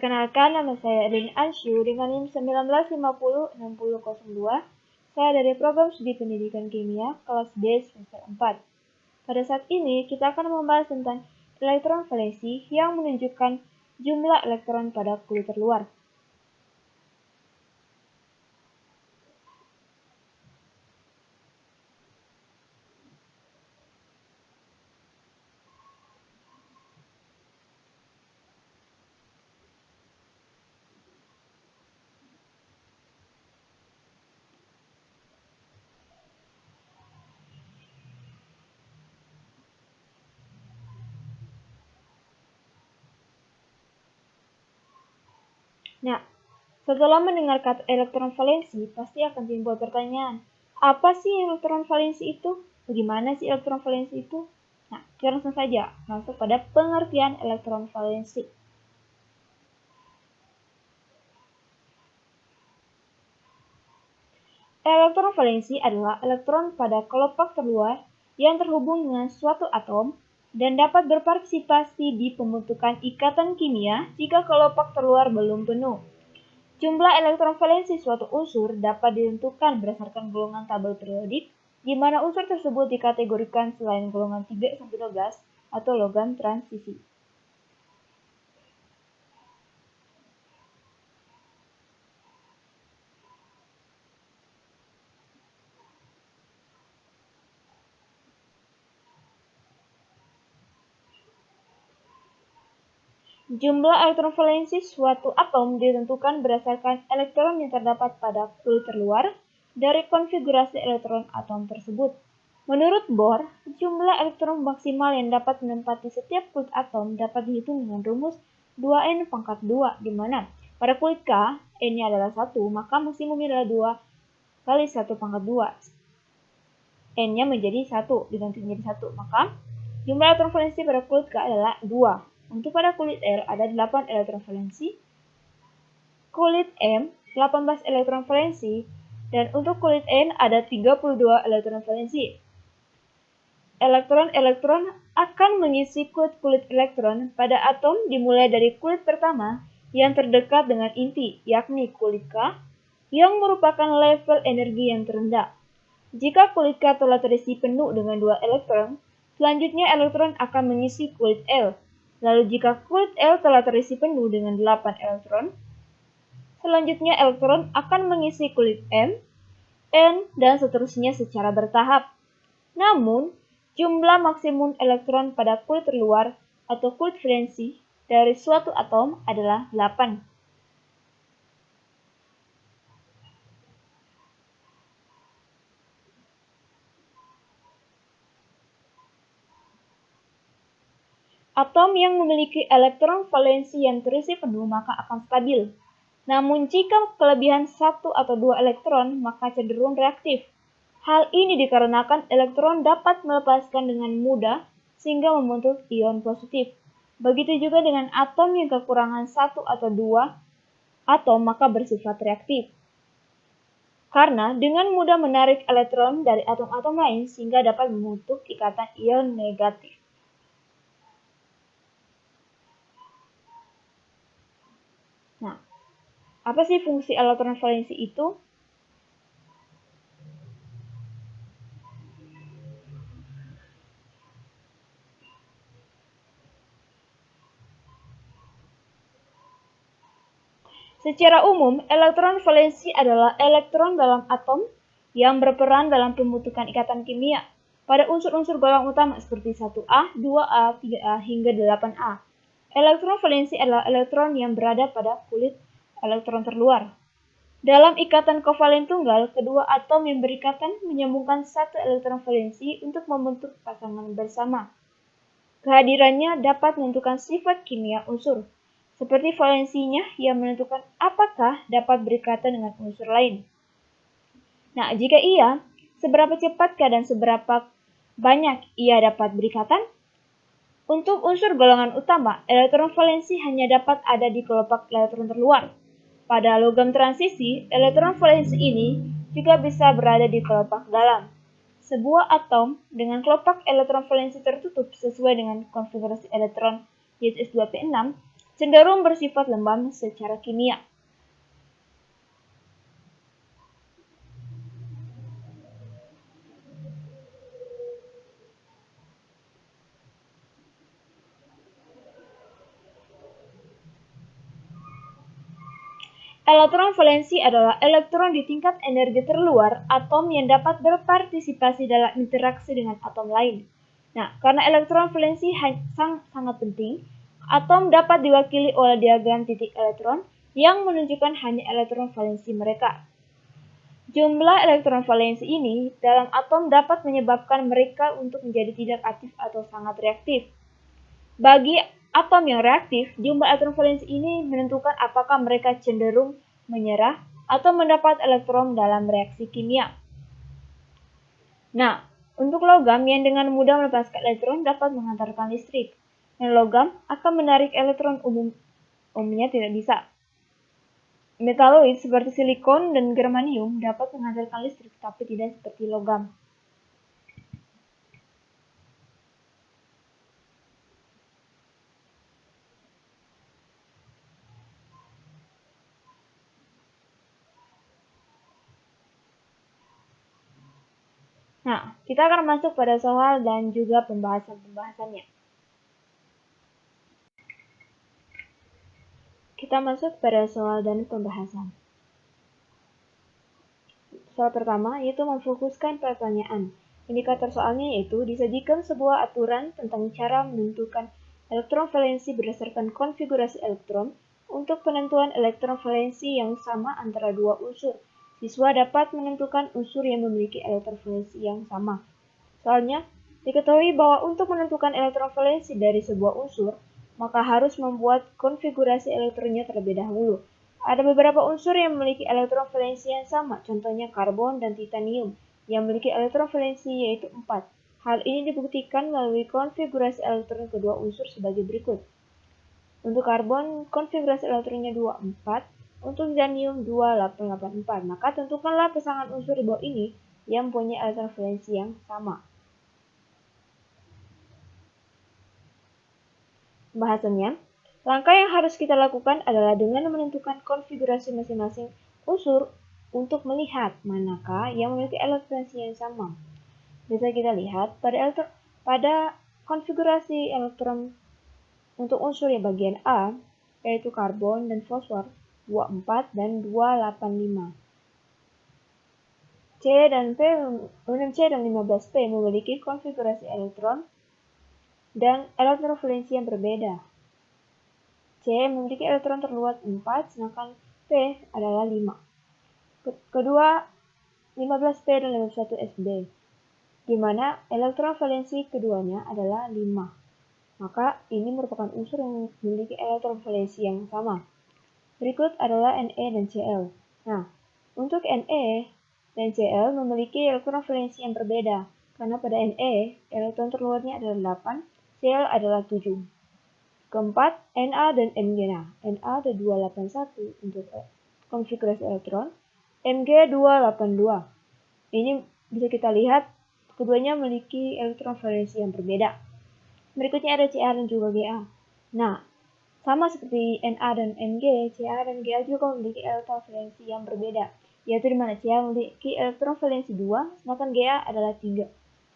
Perkenalkan, nama saya Erin Ansyu dengan NIM 19506002. Saya dari program studi pendidikan kimia kelas D semester 4. Pada saat ini kita akan membahas tentang elektron valensi yang menunjukkan jumlah elektron pada kulit terluar. Nah, setelah mendengar kata elektron valensi, pasti akan timbul pertanyaan, apa sih elektron valensi itu? Bagaimana sih elektron valensi itu? Nah, kita langsung saja masuk pada pengertian elektron valensi. Elektron valensi adalah elektron pada kelopak terluar yang terhubung dengan suatu atom dan dapat berpartisipasi di pembentukan ikatan kimia jika kelopak terluar belum penuh. Jumlah elektron valensi suatu unsur dapat ditentukan berdasarkan golongan tabel periodik, di mana unsur tersebut dikategorikan selain golongan 3-12 atau logam transisi. Jumlah elektron valensi suatu atom ditentukan berdasarkan elektron yang terdapat pada kulit terluar dari konfigurasi elektron atom tersebut. Menurut Bohr, jumlah elektron maksimal yang dapat menempati setiap kulit atom dapat dihitung dengan rumus 2n pangkat 2, di mana pada kulit K, n-nya adalah 1, maka maksimumnya adalah 2 kali 1 pangkat 2. N-nya menjadi 1, diganti menjadi 1, maka jumlah elektron valensi pada kulit K adalah 2. Untuk pada kulit L ada 8 elektron valensi, kulit M 18 elektron valensi, dan untuk kulit N ada 32 elektron valensi. Elektron-elektron akan mengisi kulit elektron pada atom dimulai dari kulit pertama yang terdekat dengan inti, yakni kulit K, yang merupakan level energi yang terendah. Jika kulit K telah terisi penuh dengan 2 elektron, selanjutnya elektron akan mengisi kulit L. Lalu jika kulit L telah terisi penuh dengan 8 elektron, selanjutnya elektron akan mengisi kulit M, N, dan seterusnya secara bertahap. Namun, jumlah maksimum elektron pada kulit terluar atau kulit valensi dari suatu atom adalah 8. Atom yang memiliki elektron valensi yang terisi penuh maka akan stabil. Namun jika kelebihan 1 atau 2 elektron maka cenderung reaktif. Hal ini dikarenakan elektron dapat melepaskan dengan mudah sehingga membentuk ion positif. Begitu juga dengan atom yang kekurangan 1 atau 2 atom maka bersifat reaktif. Karena dengan mudah menarik elektron dari atom-atom lain sehingga dapat membentuk ikatan ion negatif. Nah, apa sih fungsi elektron valensi itu? Secara umum, elektron valensi adalah elektron dalam atom yang berperan dalam pembentukan ikatan kimia pada unsur-unsur golongan utama seperti 1A, 2A, 3A, hingga 8A. Elektron valensi adalah elektron yang berada pada kulit elektron terluar. Dalam ikatan kovalen tunggal, kedua atom yang berikatan menyambungkan satu elektron valensi untuk membentuk pasangan bersama. Kehadirannya dapat menentukan sifat kimia unsur, seperti valensinya yang menentukan apakah dapat berikatan dengan unsur lain. Nah, jika iya, seberapa cepatkah dan seberapa banyak ia dapat berikatan? Untuk unsur golongan utama, elektron valensi hanya dapat ada di kelopak elektron terluar. Pada logam transisi, elektron valensi ini juga bisa berada di kelopak dalam. Sebuah atom dengan kelopak elektron valensi tertutup sesuai dengan konfigurasi elektron YS2P6 cenderung bersifat lembab secara kimia. Elektron valensi adalah elektron di tingkat energi terluar atom yang dapat berpartisipasi dalam interaksi dengan atom lain. Nah, karena elektron valensi sangat penting, atom dapat diwakili oleh diagram titik elektron yang menunjukkan hanya elektron valensi mereka. Jumlah elektron valensi ini dalam atom dapat menyebabkan mereka untuk menjadi tidak aktif atau sangat reaktif. Bagi atom yang reaktif, jumlah elektron valensi ini menentukan apakah mereka cenderung menyerah atau mendapat elektron dalam reaksi kimia. Nah, untuk logam yang dengan mudah melepaskan elektron dapat menghantarkan listrik, dan logam akan menarik elektron umumnya tidak bisa. Metaloid seperti silikon dan germanium dapat menghasilkan listrik, tapi tidak seperti logam. Nah, kita akan masuk pada soal dan juga pembahasannya. Kita masuk pada soal dan pembahasan. Soal pertama yaitu memfokuskan pertanyaan. Indikator soalnya yaitu disajikan sebuah aturan tentang cara menentukan elektron valensi berdasarkan konfigurasi elektron untuk penentuan elektron valensi yang sama antara dua unsur. Siswa dapat menentukan unsur yang memiliki elektron valensi yang sama. Soalnya, diketahui bahwa untuk menentukan elektron valensi dari sebuah unsur, maka harus membuat konfigurasi elektronnya terlebih dahulu. Ada beberapa unsur yang memiliki elektron valensi yang sama, contohnya karbon dan titanium, yang memiliki elektron valensi yaitu 4. Hal ini dibuktikan melalui konfigurasi elektron kedua unsur sebagai berikut. Untuk karbon, konfigurasi elektronnya 24, untuk titanium 2884. Maka tentukanlah pasangan unsur di bawah ini yang mempunyai elektron valensi yang sama. Pembahasannya, langkah yang harus kita lakukan adalah dengan menentukan konfigurasi masing-masing unsur untuk melihat manakah yang memiliki elektron valensi yang sama. Bisa kita lihat pada konfigurasi elektron untuk unsur yang bagian A, yaitu karbon dan fosfor, 24 dan 285. C dan 15P memiliki konfigurasi elektron dan elektron valensi yang berbeda. C memiliki elektron terluar 4, sedangkan P adalah 5. Kedua, 15P dan 51Sb, di mana elektron valensi keduanya adalah 5. Maka ini merupakan unsur yang memiliki elektron valensi yang sama. Berikut adalah Ne dan Cl. Nah, untuk Ne dan Cl memiliki elektron valensi yang berbeda, karena pada Ne, elektron terluarnya adalah 8, Cl adalah 7. Keempat, Na dan Mg. Na ada 281 untuk konfigurasi elektron, Mg 282. Ini bisa kita lihat keduanya memiliki elektron valensi yang berbeda. Berikutnya ada Ca dan juga Ga. Nah, sama seperti Na dan Mg, Ca dan Ga juga memiliki elektron valensi yang berbeda, yaitu di mana Ca memiliki elektron valensi 2, sedangkan Ga adalah 3.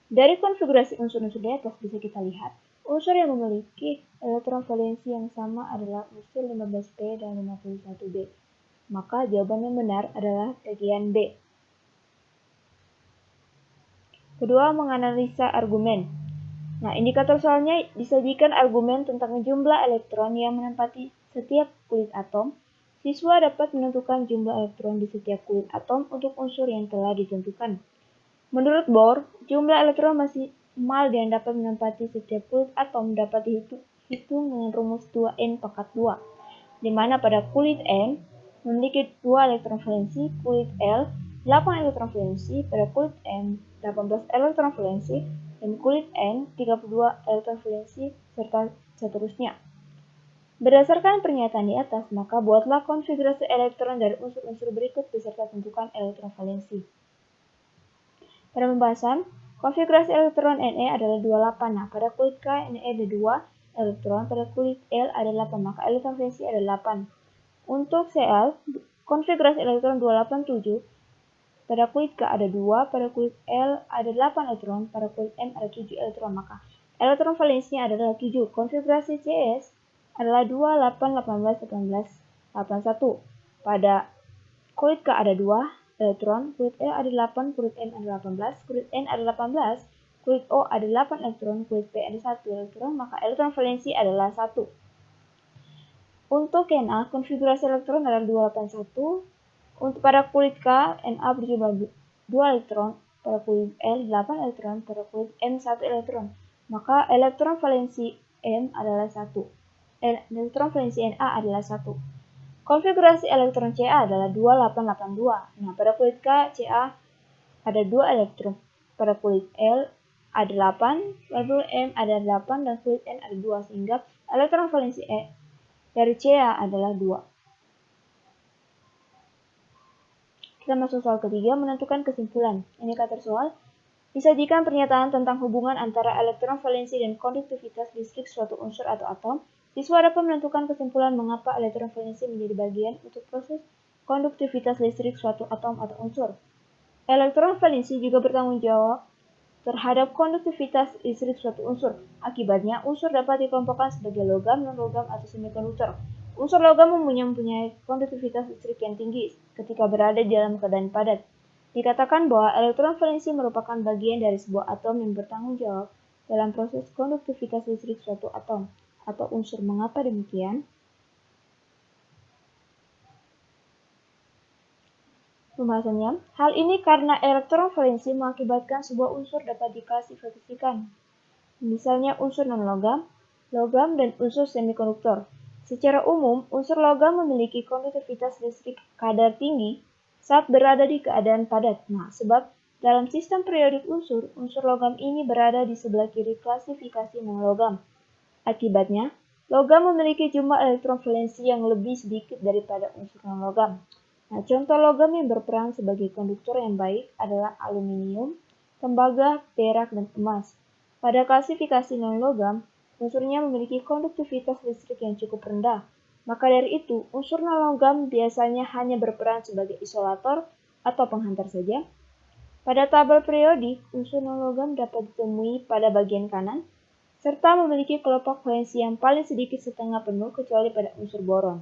Dari konfigurasi unsur-unsur di atas bisa kita lihat, unsur yang memiliki elektron valensi yang sama adalah unsur 15P dan 51B. Maka jawaban yang benar adalah bagian B. Kedua, menganalisa argumen. Nah, indikator soalnya disajikan argumen tentang jumlah elektron yang menempati setiap kulit atom. Siswa dapat menentukan jumlah elektron di setiap kulit atom untuk unsur yang telah ditentukan. Menurut Bohr, jumlah elektron maksimal yang dapat menempati setiap kulit atom dapat dihitung dengan rumus 2n pangkat 2, di mana pada kulit N memiliki 2 elektron valensi, kulit L 8 elektron valensi, pada kulit M 18 elektron valensi, dan kulit N 32 elektron valensi, serta seterusnya. Berdasarkan pernyataan di atas, maka buatlah konfigurasi elektron dari unsur-unsur berikut beserta tentukan elektron valensi. Pada pembahasan, konfigurasi elektron Ne adalah 28. Nah, pada kulit K, Ne ada 2, elektron, pada kulit L ada 8, maka elektron valensi ada 8. Untuk Cl, konfigurasi elektron 287, pada kulit K ada 2, pada kulit L ada 8 elektron, pada kulit M ada 7 elektron, maka elektron valensinya adalah 7. Konfigurasi Cs adalah 2, 8, 18, 18, 81. Pada kulit K ada 2 elektron, kulit L ada 8, kulit M ada 18, kulit N ada 18, kulit O ada 8 elektron, kulit P ada 1 elektron, maka elektron valensi adalah 1. Untuk Na, konfigurasi elektron adalah 281. Untuk pada kulit K, Na berjumlah 2 elektron, pada kulit L 8 elektron, pada kulit M 1 elektron, maka elektron valensi M adalah 1. Elektron valensi Na adalah 1. Konfigurasi elektron Ca adalah 2882. Nah, pada kulit K, Ca ada 2 elektron. Pada kulit L ada 8, lalu M ada 8, dan kulit N ada 2, sehingga elektron valensi dari Ca adalah 2. Kita masuk soal ketiga, menentukan kesimpulan. Indikator soal, disajikan pernyataan tentang hubungan antara elektron valensi dan konduktivitas listrik suatu unsur atau atom. Siswa dapat menentukan kesimpulan mengapa elektron valensi menjadi bagian untuk proses konduktivitas listrik suatu atom atau unsur. Elektron valensi juga bertanggung jawab terhadap konduktivitas listrik suatu unsur. Akibatnya, unsur dapat dikelompokkan sebagai logam, non-logam, atau semikonduktor. Unsur logam mempunyai konduktivitas listrik yang tinggi ketika berada di dalam keadaan padat. Dikatakan bahwa elektron valensi merupakan bagian dari sebuah atom yang bertanggung jawab dalam proses konduktivitas listrik suatu atom atau unsur. Mengapa demikian? Pembahasannya, hal ini karena elektron valensi mengakibatkan sebuah unsur dapat diklasifikasikan. Misalnya unsur non-logam, logam, dan unsur semikonduktor. Secara umum, unsur logam memiliki konduktivitas listrik kadar tinggi saat berada di keadaan padat. Nah, sebab dalam sistem periodik unsur logam ini berada di sebelah kiri klasifikasi non-logam. Akibatnya, logam memiliki jumlah elektron valensi yang lebih sedikit daripada unsur non-logam. Nah, contoh logam yang berperan sebagai konduktor yang baik adalah aluminium, tembaga, perak, dan emas. Pada klasifikasi non-logam, unsurnya memiliki konduktivitas listrik yang cukup rendah. Maka dari itu, unsur non-logam biasanya hanya berperan sebagai isolator atau penghantar saja. Pada tabel periodik, unsur non-logam dapat ditemui pada bagian kanan, serta memiliki kelompok valensi yang paling sedikit setengah penuh kecuali pada unsur boron.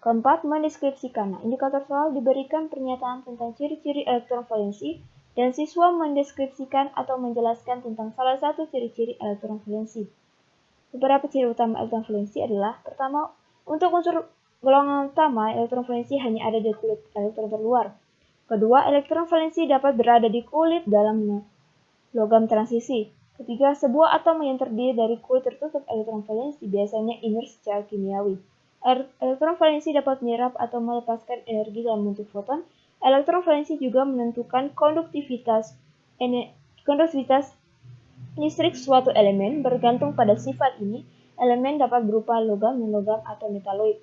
Keempat, mendeskripsikan. Nah, indikator soal diberikan pernyataan tentang ciri-ciri elektron valensi dan siswa mendeskripsikan atau menjelaskan tentang salah satu ciri-ciri elektron valensi. Beberapa ciri utama elektron valensi adalah: pertama, untuk unsur golongan utama, elektron valensi hanya ada di kulit elektron terluar. Kedua, elektron valensi dapat berada di kulit dalam logam transisi. Ketiga, sebuah atom yang terdiri dari kulit tertutup elektron valensi biasanya inert secara kimiawi. Elektron valensi dapat menyerap atau melepaskan energi dalam bentuk foton. Elektron valensi juga menentukan konduktivitas listrik suatu elemen. Bergantung pada sifat ini, elemen dapat berupa logam, non-logam, atau metaloid.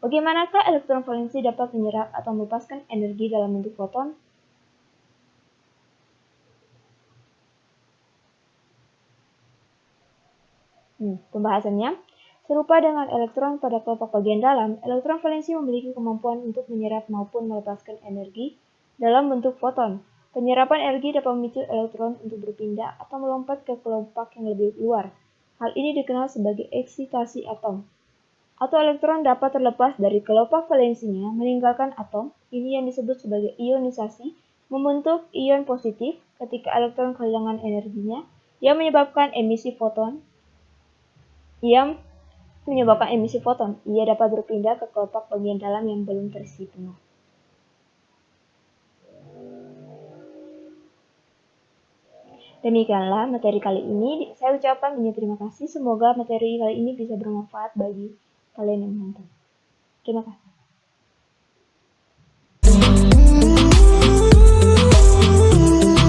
Bagaimanakah elektron valensi dapat menyerap atau melepaskan energi dalam bentuk foton? Pembahasannya, serupa dengan elektron pada kelompok bagian dalam, elektron valensi memiliki kemampuan untuk menyerap maupun melepaskan energi dalam bentuk foton. Penyerapan energi dapat memicu elektron untuk berpindah atau melompat ke kelompok yang lebih luar. Hal ini dikenal sebagai eksitasi atom. Atau elektron dapat terlepas dari kelompok valensinya meninggalkan atom. Ini yang disebut sebagai ionisasi, membentuk ion positif ketika elektron kehilangan energinya yang menyebabkan emisi foton. Ia dapat berpindah ke kelompok bagian dalam yang belum terisi penuh. Demikianlah materi kali ini. Saya ucapkan banyak terima kasih. Semoga materi kali ini bisa bermanfaat bagi kalian yang menonton. Terima kasih.